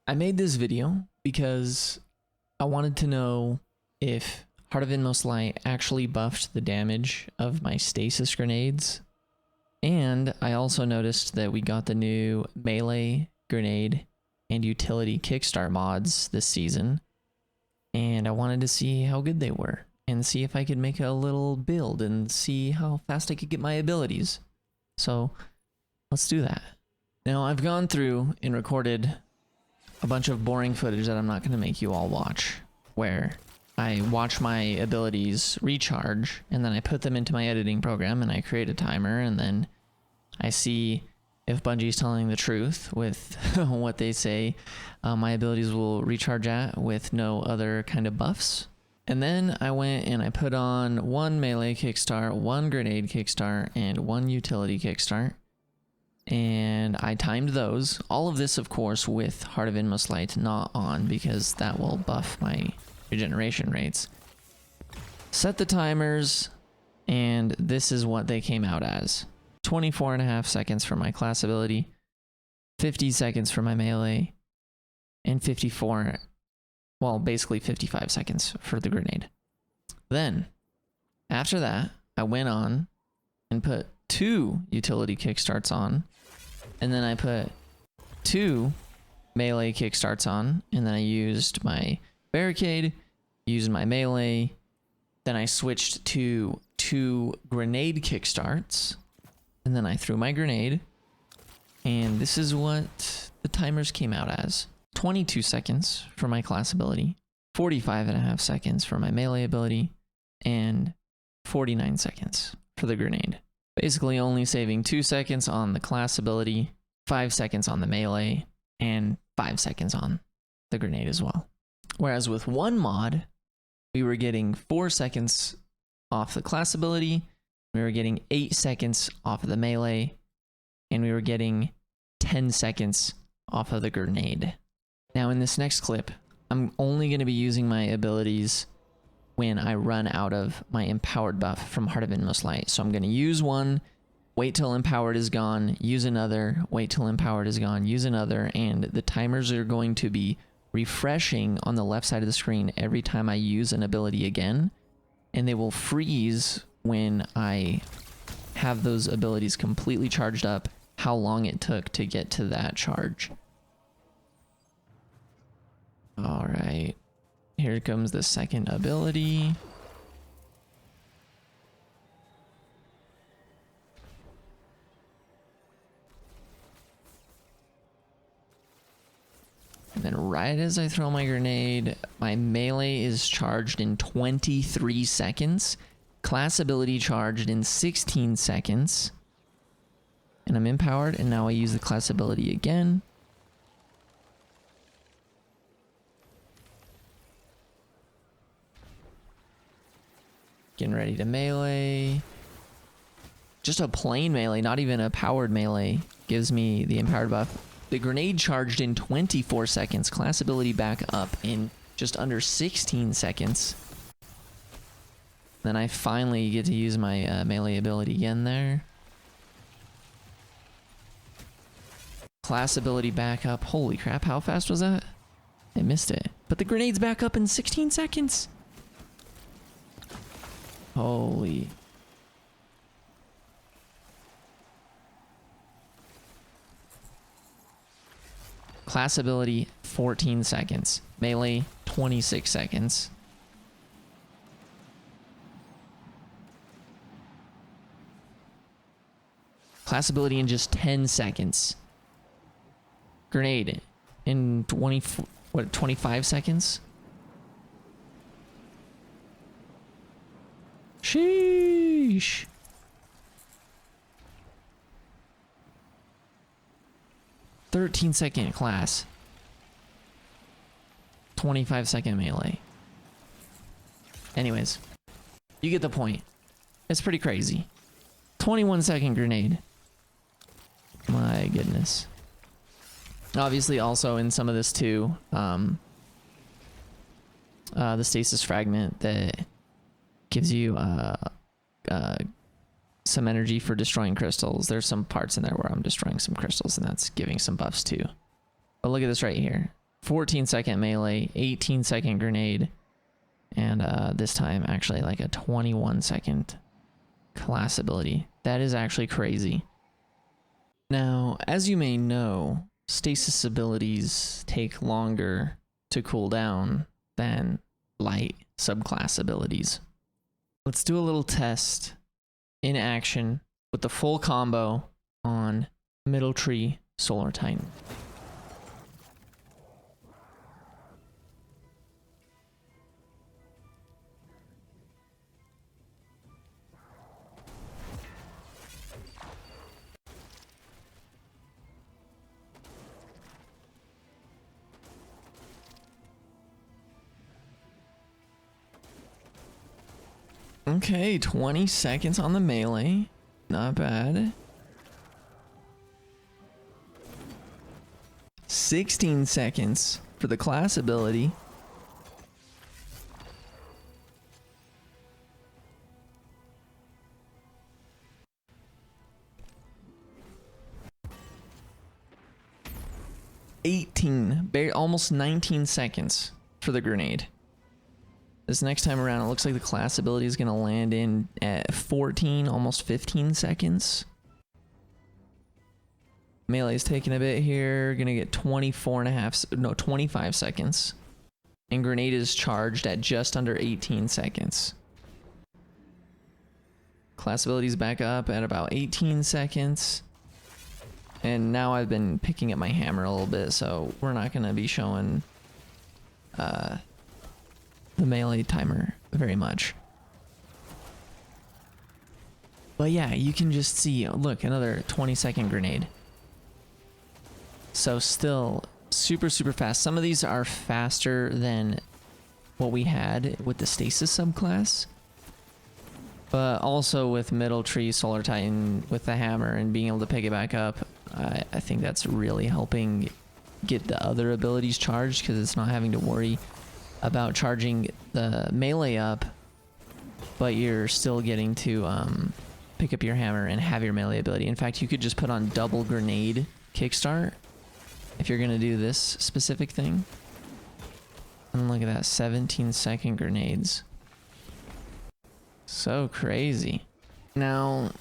I made this video because I wanted to know if Heart of Inmost Light actually buffed the damage of my Stasis grenades. And I also noticed that we got the new melee grenade and utility Kickstart mods this season. And I wanted to see how good they were and see if I could make a little build and see how fast I could get my abilities. So let's do that. Now I've gone through and recorded a bunch of boring footage that I'm not going to make you all watch, where I watch my abilities recharge and then I put them into my editing program and I create a timer, and then I see if Bungie's telling the truth with what they say my abilities will recharge at with no other kind of buffs. And then I went and I put on one melee kickstart, one grenade kickstart, and one utility kickstart. And I timed those. All of this, of course, with Heart of Inmost Light not on, because that will buff my regeneration rates. Set the timers, and this is what they came out as. 24.5 seconds for my class ability, 50 seconds for my melee, and 54, well, basically 55 seconds for the grenade. Then, after that, I went on and put 2 utility kickstarts on, and then I put 2 melee kickstarts on, and then I used my barricade, used my melee, then I switched to 2 grenade kickstarts, and then I threw my grenade, and this is what the timers came out as. 22 seconds for my class ability, 45.5 seconds for my melee ability, and 49 seconds for the grenade. Basically only saving 2 seconds on the class ability, 5 seconds on the melee, and 5 seconds on the grenade as well. Whereas with one mod, we were getting 4 seconds off the class ability, we were getting 8 seconds off of the melee, and we were getting 10 seconds off of the grenade. Now in this next clip, I'm only going to be using my abilities when I run out of my empowered buff from Heart of Inmost Light. So I'm going to use one, wait till empowered is gone, use another, wait till empowered is gone, use another, and the timers are going to be refreshing on the left side of the screen every time I use an ability again, and they will freeze when I have those abilities completely charged up, how long it took to get to that charge. All right. Here comes the second ability. And then right as I throw my grenade, my melee is charged in 23 seconds. Class ability charged in 16 seconds. And I'm empowered, and now I use the class ability again. Getting ready to melee. Just a plain melee, not even a powered melee, gives me the empowered buff. The grenade charged in 24 seconds. Class ability back up in just under 16 seconds. Then I finally get to use my melee ability again there. Class ability back up. Holy crap, how fast was that? I missed it. But the grenade's back up in 16 seconds. Holy. Class ability, 14 seconds. Melee, 26 seconds. Class ability in just 10 seconds. Grenade in 25 seconds? Sheesh. "13-second class. 25-second melee." Anyways, you get the point. It's pretty crazy. 21-second grenade. My goodness. Obviously also in some of this too, the stasis fragment that gives you some energy for destroying crystals. There's some parts in there where I'm destroying some crystals, and that's giving some buffs too. But look at this right here. 14-second melee, 18-second grenade, and this time actually like a 21-second class ability. That is actually crazy. Now, as you may know, stasis abilities take longer to cool down than light subclass abilities. Let's do a little test in action with the full combo on Middle Tree Solar Titan. Okay, 20 seconds on the melee. Not bad. 16 seconds for the class ability. Almost 19 seconds for the grenade. This next time around, it looks like the class ability is going to land in at 14, almost 15 seconds. Melee's taking a bit here. Going to get 25 seconds. And grenade is charged at just under 18 seconds. Class ability's back up at about 18 seconds. And now I've been picking up my hammer a little bit, so we're not going to be showing the melee timer very much. But yeah, you can just see, look, another 20-second grenade. So still super fast. Some of these are faster than what we had with the Stasis subclass. But also with Middle Tree Solar Titan with the hammer and being able to pick it back up, I think that's really helping get the other abilities charged, because it's not having to worry about charging the melee up, but you're still getting to pick up your hammer and have your melee ability. In fact, you could just put on double grenade Kickstart if you're gonna do this specific thing. And look at that, 17-second grenades. So crazy. Now,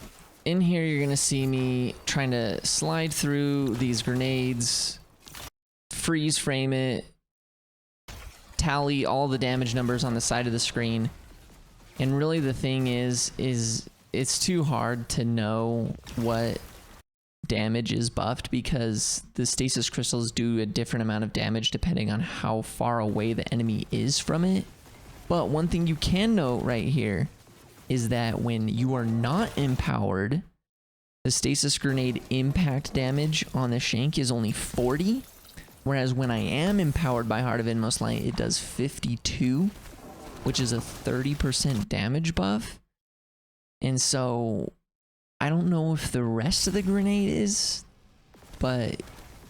in here you're gonna see me trying to slide through these grenades, freeze frame it, tally all the damage numbers on the side of the screen. And really the thing is it's too hard to know what damage is buffed, because the stasis crystals do a different amount of damage depending on how far away the enemy is from it. But one thing you can note right here is that when you are not empowered, the stasis grenade impact damage on the shank is only 40. Whereas when I am empowered by Heart of Inmost Light, it does 52, which is a 30% damage buff. And so I don't know if the rest of the grenade is, but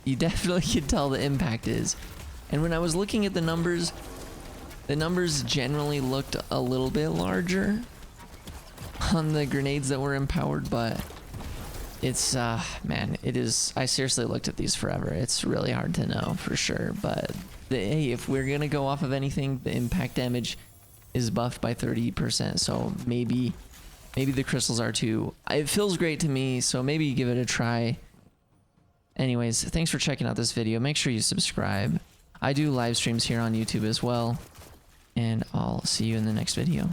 you definitely can tell the impact is. And when I was looking at the numbers generally looked a little bit larger on the grenades that were empowered, but it's, man, it is, I seriously looked at these forever. It's really hard to know for sure, but hey, if we're gonna go off of anything, the impact damage is buffed by 30%, so maybe the crystals are too. It feels great to me, so maybe give it a try. Anyways, thanks for checking out this video. Make sure you subscribe. I do live streams here on YouTube as well, and I'll see you in the next video.